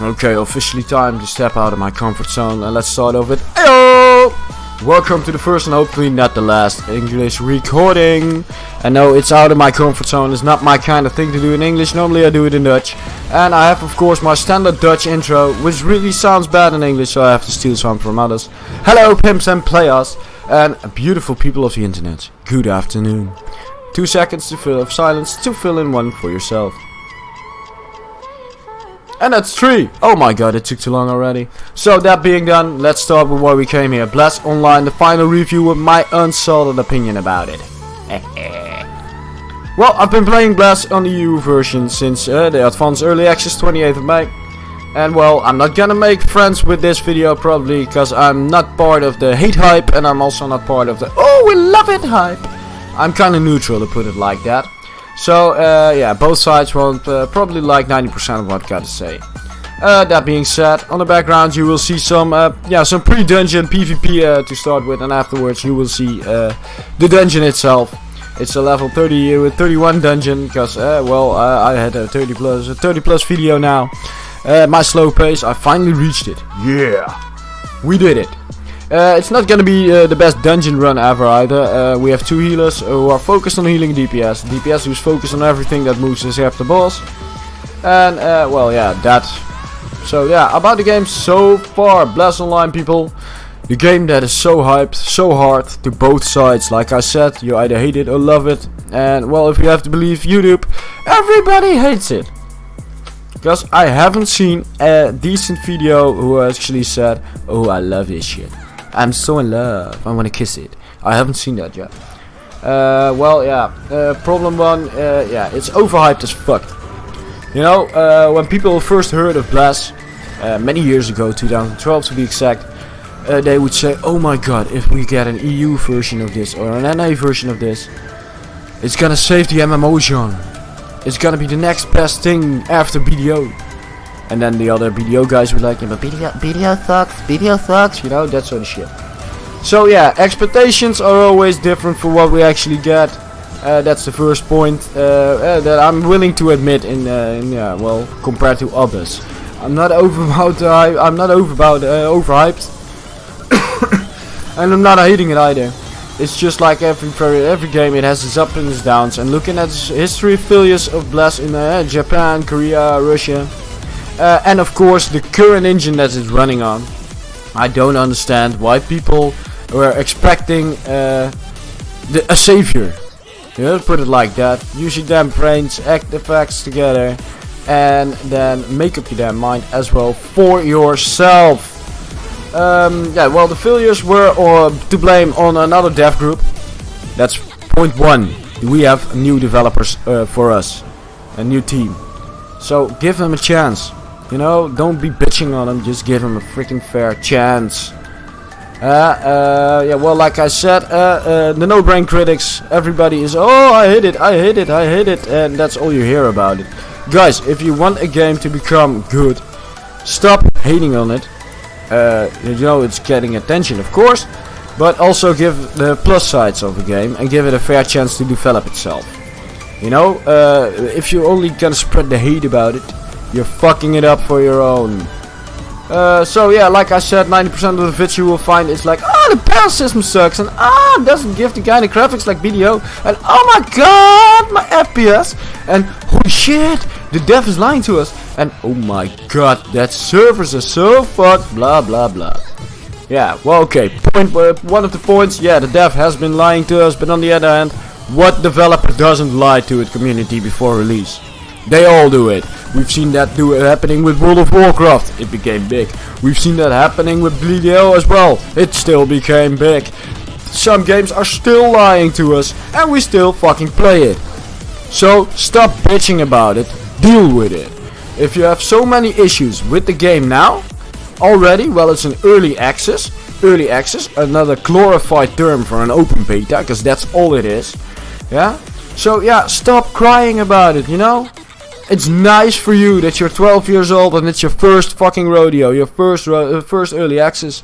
Okay, officially time to step out of my comfort zone and let's start off with Ayo! Welcome to the first and hopefully not the last English recording. And no, it's out of my comfort zone. It's not my kind of thing to do in English. Normally I do it in Dutch. And I have of course my standard Dutch intro, which really sounds bad in English, so I have to steal some from others. Hello pimps and players and beautiful people of the internet. Good afternoon. 2 seconds to fill of silence to fill in one for yourself. And that's 3. Oh my god, it took too long already. So that being done, let's start with why we came here. Blast Online, the final review with my unsalted opinion about it. Well, I've been playing Blast on the EU version since the Advanced Early Access 28th of May. And well, I'm not gonna make friends with this video probably, because I'm not part of the hate hype and I'm also not part of the oh we love it hype. I'm kinda neutral, to put it like that. So yeah, both sides won't probably like 90% of what I gotta say. That being said, on the background you will see some some pre-dungeon PvP to start with, and afterwards you will see the dungeon itself. It's a level 30 with 31 dungeon, because I had a 30 plus video now. My slow pace, I finally reached it. Yeah, we did it. It's not gonna be the best dungeon run ever either. We have 2 healers who are focused on healing DPS. DPS who's focused on everything that moves except the boss. And well, yeah, that. So yeah, about the game so far, Blast Online people. The game that is so hyped, so hard to both sides. Like I said, you either hate it or love it. And well, if you have to believe YouTube, everybody hates it. Because I haven't seen a decent video who actually said, oh, I love this shit. I'm so in love, I wanna kiss it. I haven't seen that yet. Well, yeah, problem 1, yeah, it's overhyped as fuck. You know, when people first heard of Blast, many years ago, 2012 to be exact, they would say, oh my god, if we get an EU version of this, or an NA version of this, it's gonna save the MMO genre. It's gonna be the next best thing after BDO. And then the other BDO guys were like, yeah, but BDO sucks, you know, that sort of shit. So yeah, expectations are always different for what we actually get. That's the first point that I'm willing to admit yeah, well, compared to others. I'm not overhyped, and I'm not hating it either. It's just like every game, it has its ups and its downs. And looking at the history of failures of Blast in Japan, Korea, Russia. And of course the current engine that it's running on, I don't understand why people were expecting a savior. Yeah, put it like that. Use your damn brains, act the facts together, and then make up your damn mind as well for yourself. Yeah, well, the failures were to blame on another dev group. That's point 1. We have new developers for us, a new team. So give them a chance. You know, don't be bitching on them, just give them a freaking fair chance. Yeah, well, like I said, the no-brain critics, everybody is, oh, I hate it, and that's all you hear about it. Guys, if you want a game to become good, stop hating on it. You know, it's getting attention, of course, but also give the plus sides of the game and give it a fair chance to develop itself. You know, if you're only gonna spread the hate about it, you're fucking it up for your own. So yeah, like I said, 90% of the vids you will find is like, oh, the battle system sucks, and it doesn't give the kind of graphics like BDO, and oh my god, my FPS, and holy shit, the dev is lying to us, and oh my god, that servers are so fucked, blah blah blah. Yeah, well, okay, one of the points, yeah, the dev has been lying to us, but on the other hand, what developer doesn't lie to its community before release? They all do it. We've seen that happening with World of Warcraft. It became big. We've seen that happening with BDO as well. It still became big. Some games are still lying to us, and we still fucking play it. So stop bitching about it. Deal with it. If you have so many issues with the game now, already, well, it's an early access. Early access, another glorified term for an open beta, because that's all it is. Yeah. So yeah, stop crying about it. You know. It's nice for you that you're 12 years old and it's your first fucking rodeo, your first early access.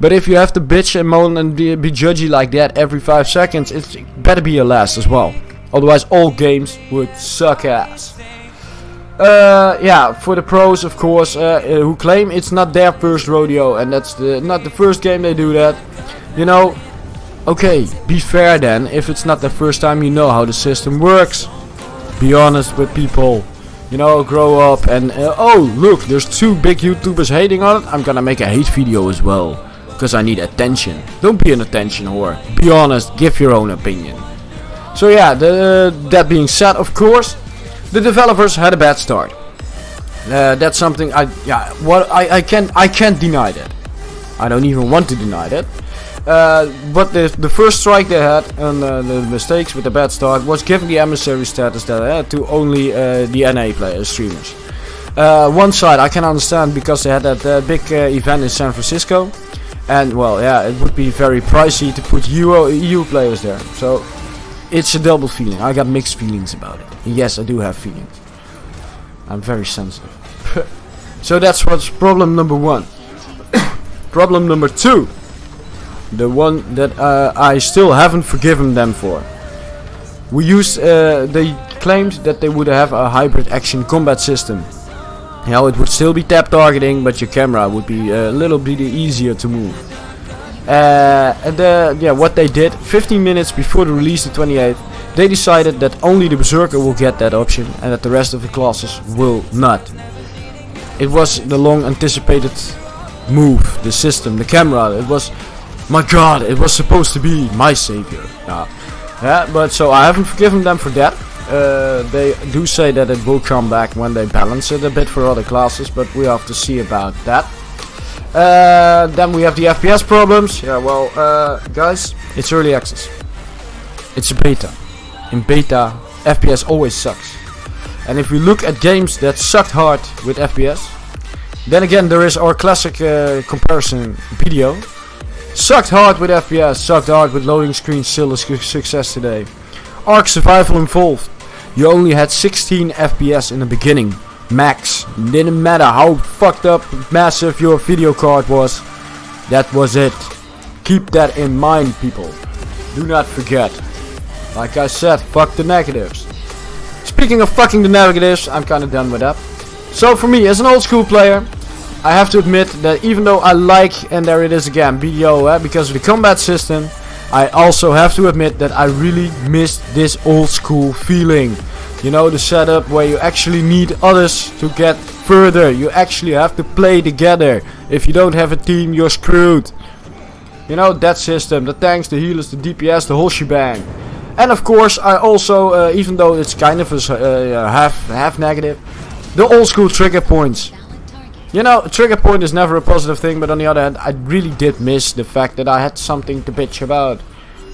But if you have to bitch and moan and be judgy like that every 5 seconds, it better be your last as well. Otherwise all games would suck ass. Yeah, for the pros, of course, who claim it's not their first rodeo, and that's not the first game they do that. You know, okay, be fair then. If it's not the first time, you know how the system works. Be honest with people. You know, grow up and oh look, there's 2 big YouTubers hating on it. I'm gonna make a hate video as well, because I need attention. Don't be an attention whore. Be honest, give your own opinion. So yeah, that being said, of course, the developers had a bad start. That's something I can't deny that. I don't even want to deny that. But the first strike they had and the mistakes with the bad start was giving the emissary status that they had to only the NA players, streamers. One side I can understand, because they had that big event in San Francisco, and well, yeah, it would be very pricey to put EU players there. So it's a double feeling. I got mixed feelings about it. And yes, I do have feelings. I'm very sensitive. So that's what's problem number 1. Problem number 2. The one that I still haven't forgiven them for. They claimed that they would have a hybrid action combat system. You know, it would still be tap targeting, but your camera would be a little bit easier to move. What they did, 15 minutes before the release, the 28th, they decided that only the Berserker will get that option and that the rest of the classes will not. It was the long anticipated move, the system, the camera. It was, my god, it was supposed to be my savior. Yeah, but so I haven't forgiven them for that. They do say that it will come back when they balance it a bit for other classes, but we have to see about that. Then we have the FPS problems. Yeah, well, guys, it's early access. It's a beta. In beta, FPS always sucks. And if we look at games that sucked hard with FPS, then again there is our classic comparison video. Sucked hard with FPS, sucked hard with loading screens, still a success today. Ark Survival Involved. You only had 16 FPS in the beginning. Max. Didn't matter how fucked up, massive your video card was. That was it. Keep that in mind, people. Do not forget. Like I said, fuck the negatives. Speaking of fucking the negatives, I'm kinda done with that. So for me, as an old school player, I have to admit that even though I like, and there it is again, BDO, because of the combat system, I also have to admit that I really missed this old school feeling. You know, the setup where you actually need others to get further. You actually have to play together. If you don't have a team, you're screwed. You know, that system, the tanks, the healers, the DPS, the whole shebang. And of course, I also, even though it's kind of a half negative, the old school trigger points. You know, a trigger point is never a positive thing, but on the other hand, I really did miss the fact that I had something to bitch about.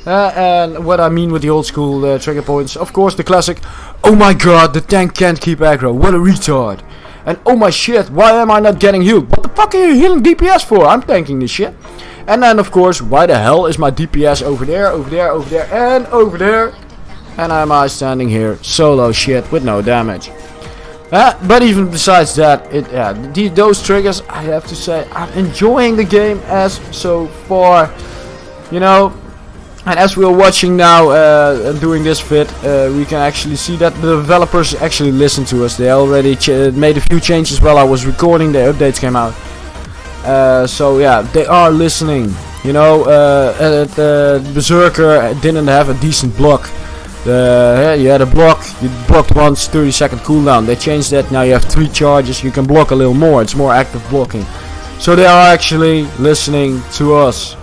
And what I mean with the old school trigger points, of course, the classic, oh my god, the tank can't keep aggro, what a retard. And oh my shit, why am I not getting healed? What the fuck are you healing DPS for? I'm tanking this shit. And then of course, why the hell is my DPS over there, over there, over there, and over there? And am I standing here, solo shit, with no damage. But even besides that, those triggers, I have to say, I'm enjoying the game as so far, you know. And as we are watching now, doing this vid, we can actually see that the developers actually listen to us. They already made a few changes while I was recording, the updates came out. So yeah, they are listening. You know, Berserker didn't have a decent block. You had a block, you blocked once, 30-second cooldown. They changed that, now you have 3 charges, you can block a little more, it's more active blocking. So they are actually listening to us.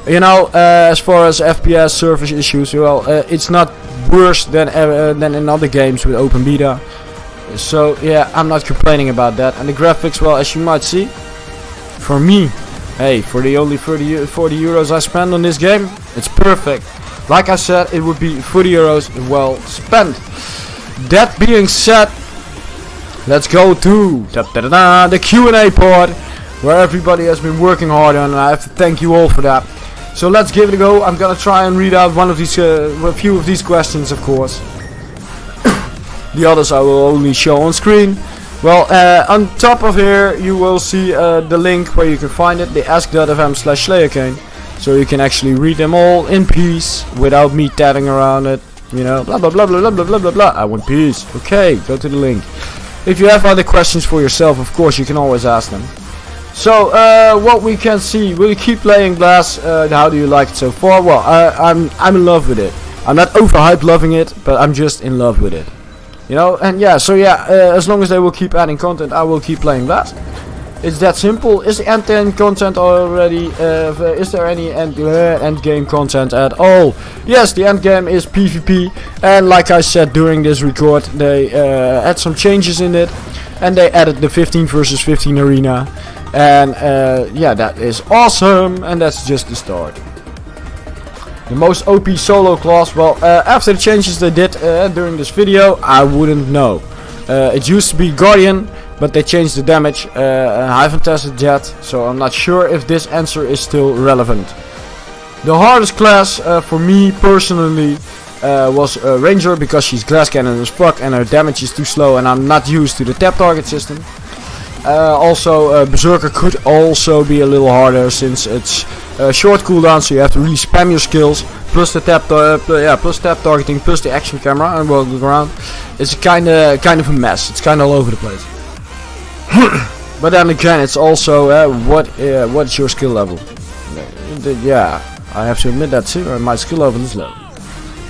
You know, as far as FPS service issues, well, it's not worse than in other games with open beta. So yeah, I'm not complaining about that. And the graphics, well, as you might see, for me, hey, for the only 40 euros I spend on this game, it's perfect. Like I said, it would be 40 euros well spent. That being said, let's go to the Q&A part, where everybody has been working hard on, and I have to thank you all for that. So let's give it a go. I'm gonna try and read out one of these, a few of these questions, of course. The others I will only show on screen. Well, on top of here you will see the link where you can find it, the ask.fm/Slayerkane. So you can actually read them all in peace without me tapping around it, you know, blah blah blah blah blah blah blah blah blah. I want peace. Okay, go to the link. If you have other questions for yourself, of course, you can always ask them. So, what we can see, will you keep playing Glass? How do you like it so far? Well, I'm in love with it. I'm not overhyped loving it, but I'm just in love with it. You know, and yeah, so yeah, as long as they will keep adding content, I will keep playing Glass. It's that simple. Is the end game content already? Is there any end game content at all? Yes, the end game is PvP, and like I said during this record, they had some changes in it, and they added the 15 versus 15 arena, and yeah, that is awesome, and that's just the start. The most OP solo class, well, after the changes they did during this video, I wouldn't know. It used to be Guardian, but they changed the damage. I haven't tested it yet, so I'm not sure if this answer is still relevant. The hardest class for me personally was Ranger, because she's glass cannon as fuck and her damage is too slow and I'm not used to the tap target system. Also Berserker could also be a little harder since it's short cooldown, so you have to really spam your skills, plus the tap targeting, plus the action camera and walking around. It's kind of a mess. It's kind of all over the place. But then again, it's also what's your skill level? Yeah, I have to admit that too. My skill level is low.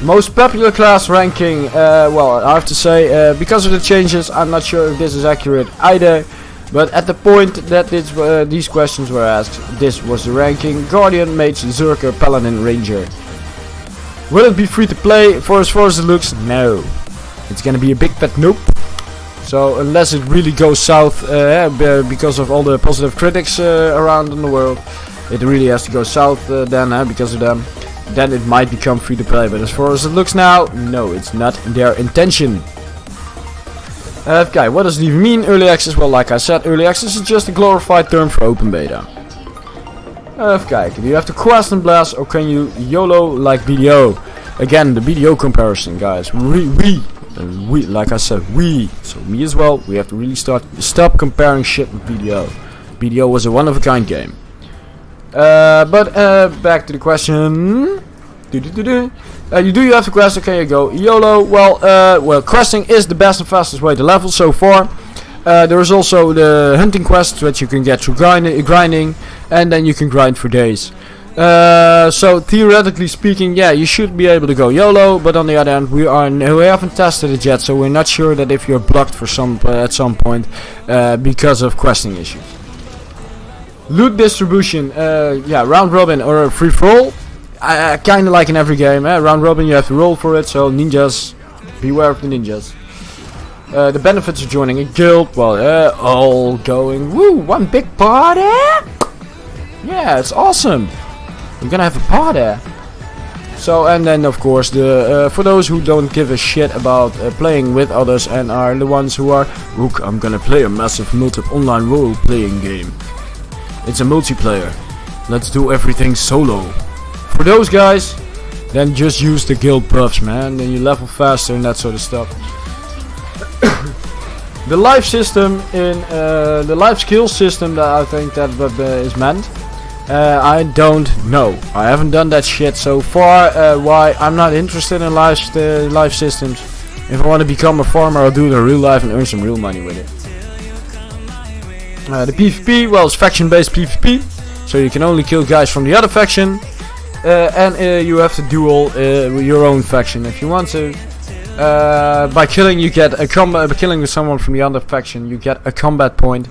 Most popular class ranking. Well, I have to say, because of the changes, I'm not sure if this is accurate either. But at the point that these questions were asked, this was the ranking: Guardian, Mage, Zerker, Paladin, Ranger. Will it be free to play? For as far as it looks, no. It's gonna be a big fat nope. So unless it really goes south, because of all the positive critics around in the world, it really has to go south then, because of them. Then it might become free to play. But as far as it looks now, no, it's not their intention. Okay, what does it even mean, early access? Well, like I said, early access is just a glorified term for open beta. Okay, do you have to quest and blast, or can you YOLO like BDO? Again, the BDO comparison, guys. We, like I said, so me as well, we have to really stop comparing shit with BDO. BDO was a one-of-a-kind game. But back to the question. You have to quest, okay, you go YOLO. Well, questing is the best and fastest way to level so far. There is also the hunting quest, which you can get through grinding, and then you can grind for days. So theoretically speaking, yeah, you should be able to go YOLO, but on the other hand, we haven't tested it yet, so we're not sure that if you're blocked for at some point because of questing issues. Loot distribution, yeah, round robin or free for all. Kind of like in every game, round robin, you have to roll for it, so ninjas, beware of the ninjas. The benefits of joining a guild, well, all going, woo, one big party. Yeah, it's awesome. We're gonna have a party. So, and then of course, for those who don't give a shit about playing with others and are the ones who are, look, I'm gonna play a massive online role-playing game. It's a multiplayer. Let's do everything solo. For those guys, then just use the guild buffs, man. Then you level faster and that sort of stuff. The life system in the life skill system that I think that is meant. I don't know. I haven't done that shit so far. Why? I'm not interested in life systems. If I want to become a farmer, I'll do it in real life and earn some real money with it. The PvP, well, it's faction-based PvP, so you can only kill guys from the other faction, and you have to duel your own faction if you want to. By killing, you get a combat. By killing with someone from the other faction, you get a combat point.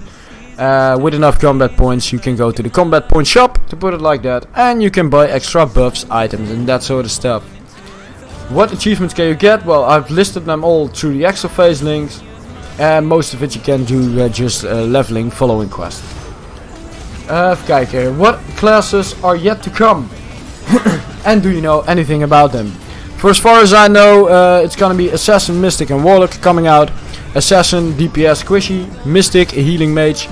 With enough combat points, you can go to the combat point shop, to put it like that, and you can buy extra buffs, items, and that sort of stuff. What achievements can you get? Well, I've listed them all through the extra phase links, and most of it you can do just leveling following quests. Kijken, what classes are yet to come? And do you know anything about them? For as far as I know, it's gonna be Assassin, Mystic, and Warlock coming out. Assassin, DPS, Squishy, Mystic, a healing mage,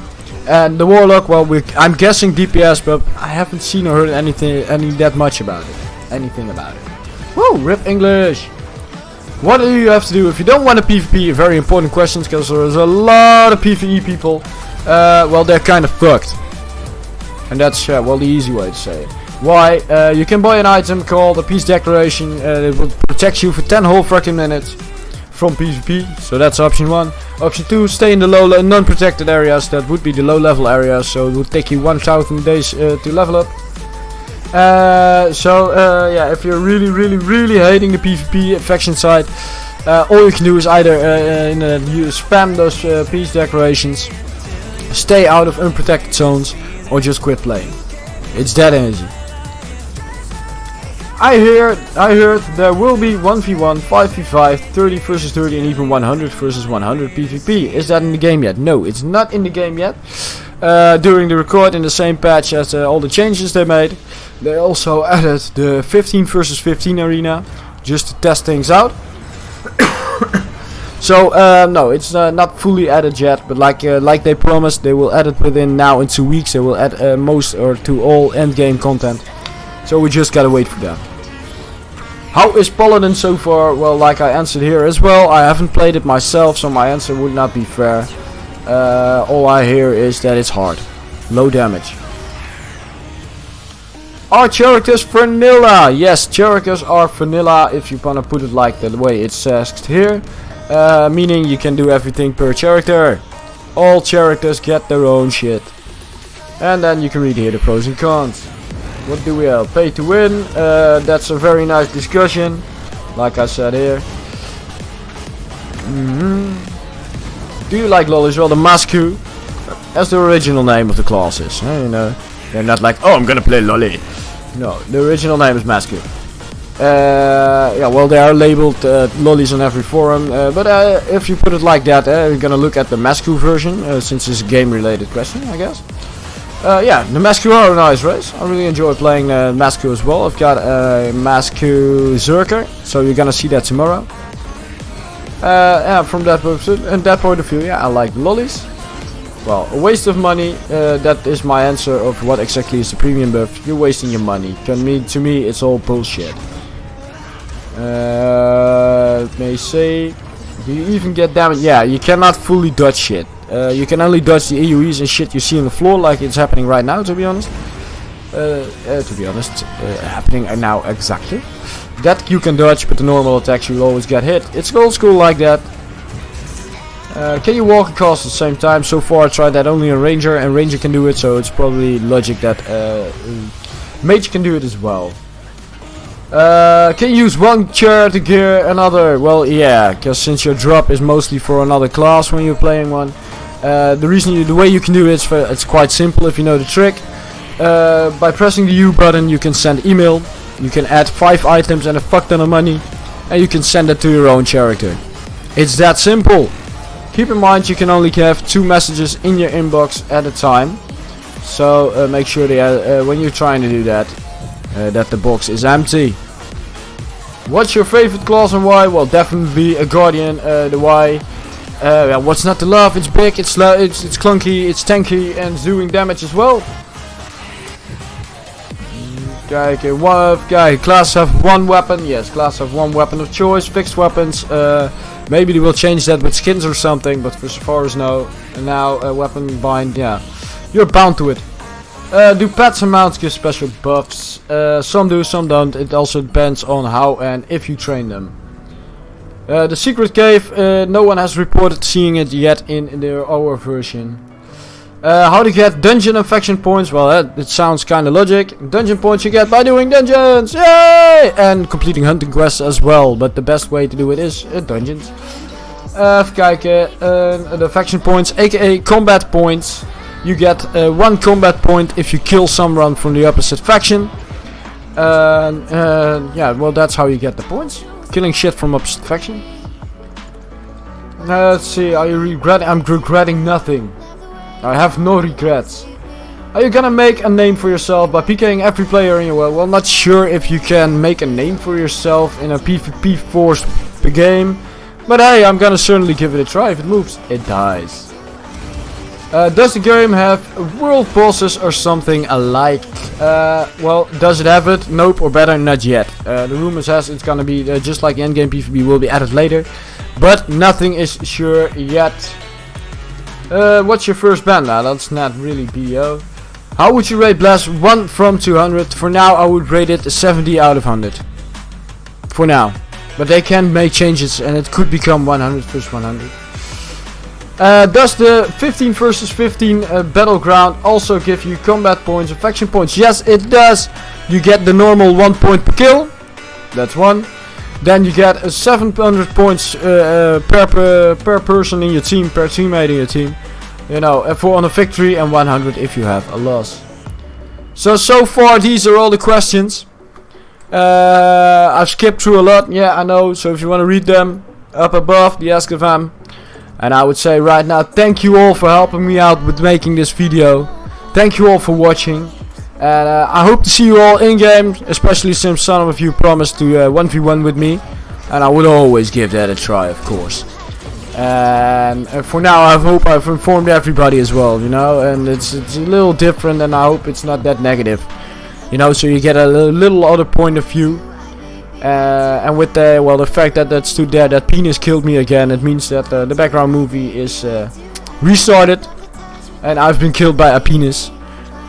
and the Warlock. Well, I'm guessing DPS, but I haven't seen or heard anything that much about it. Anything about it. Woo! Rip English. What do you have to do if you don't want a PvP? Very important questions, because there's a lot of PvE people. Well, they're kind of fucked, and that's well the easy way to say it. Why? You can buy an item called a Peace Declaration. It will protect you for 10 whole fucking minutes from PvP, so that's option 1. Option 2, stay in the non-protected areas. That would be the low level areas, so it would take you 1000 days to level up. Yeah, if you're really hating the PvP faction side, all you can do is either you spam those peace declarations, stay out of unprotected zones, or just quit playing. It's that easy. I heard there will be 1v1, 5v5, 30 versus 30 and even 100 versus 100 PvP. Is that in the game yet? No, it's not in the game yet. During the record in the same patch as all the changes they made, they also added the 15 versus 15 arena just to test things out. So no, it's not fully added yet, but like they promised, they will add it within now in 2 weeks. They will add most or to all end game content. So we just gotta wait for that. How is Paladin so far? Well, like I answered here as well, I haven't played it myself, so my answer would not be fair. All I hear is that it's hard. Low damage. Are characters vanilla? Yes, characters are vanilla if you wanna put it like the way it says here. Meaning you can do everything per character. All characters get their own shit. And then you can read here the pros and cons. What do we have? Pay to win. That's a very nice discussion. Like I said here. Do you like lollies? Well, the Masku, that's the original name of the classes. You know, they're not like, oh, I'm gonna play lolly. No, the original name is Masku. Yeah, well, they are labeled lollies on every forum. But if you put it like that, you're gonna look at the Masku version, since it's a game-related question, I guess. Yeah, the Masku are a nice race. I really enjoy playing Masku as well. I've got a Masku Zerker, so you're gonna see that tomorrow. Yeah, from that point of view, yeah, I like lollies. Well, a waste of money. That is my answer of what exactly is the premium buff. You're wasting your money. To me, it's all bullshit. Let me see. Do you even get damage? Yeah, you cannot fully dodge shit. You can only dodge the AoEs and shit you see on the floor, like it's happening right now, to be honest. Happening now exactly. That you can dodge, but the normal attacks you always get hit. It's old school like that. Can you walk across at the same time? So far I tried that only on Ranger, and Ranger can do it, so it's probably logic that Mage can do it as well. Can you use one chair to gear another? Well, yeah, because since your drop is mostly for another class when you're playing one. The way you can do it, it's quite simple if you know the trick. By pressing the U button you can send email, you can add 5 items and a fuck ton of money, and you can send it to your own character. It's that simple. Keep in mind you can only have 2 messages in your inbox at a time, so make sure that when you're trying to do that, that the box is empty. What's your favorite class and why? Well, definitely a Guardian. The why? What's not to love? It's big, it's clunky, it's tanky, and it's doing damage as well. Class have one weapon. Yes, class have one weapon of choice. Fixed weapons. Maybe they will change that with skins or something, but for so far as no. And now weapon bind. Yeah, you're bound to it. Do pets and mounts give special buffs? Some do, some don't. It also depends on how and if you train them. The secret cave, no one has reported seeing it yet in our version. How to get dungeon and faction points? Well, it sounds kinda logic. Dungeon points you get by doing dungeons! Yay! And completing hunting quests as well. But the best way to do it is dungeons. Even kijken. The faction points, aka combat points. You get 1 combat point if you kill someone from the opposite faction. Yeah, well, that's how you get the points. Killing shit from opposite faction. Let's see, are you regretting? I'm regretting nothing. I have no regrets. Are you gonna make a name for yourself by PKing every player in your world? Well, not sure if you can make a name for yourself in a PvP forced game. But hey, I'm gonna certainly give it a try. If it moves, it dies. Does the game have world bosses or something alike? Well, does it have it? Nope, or better, not yet. The rumor says it's gonna be just like endgame PvP will be added later. But nothing is sure yet. What's your first band? Now, that's not really BO. How would you rate Blast 1 from 200? For now, I would rate it a 70 out of 100. For now. But they can make changes and it could become 100 versus 100. Does the 15 versus 15 battleground also give you combat points and faction points? Yes, it does. You get the normal 1 point per kill. That's one. Then you get 700 points per person in your team, per teammate in your team. You know, for on a victory, and 100 if you have a loss. So far these are all the questions. I've skipped through a lot, yeah, I know. So if you want to read them, up above the Ask FM. And I would say right now, thank you all for helping me out with making this video. Thank you all for watching. And I hope to see you all in game, especially since some of you promised to 1v1 with me. And I will always give that a try, of course. And for now, I hope I've informed everybody as well, you know. And it's a little different, and I hope it's not that negative. You know, so you get a little other point of view. And with the fact that that stood there, that penis killed me again, it means that the background movie is restarted, and I've been killed by a penis.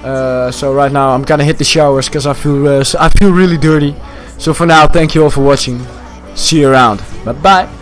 So right now I'm gonna hit the showers because I feel really dirty. So for now, thank you all for watching. See you around. Bye bye.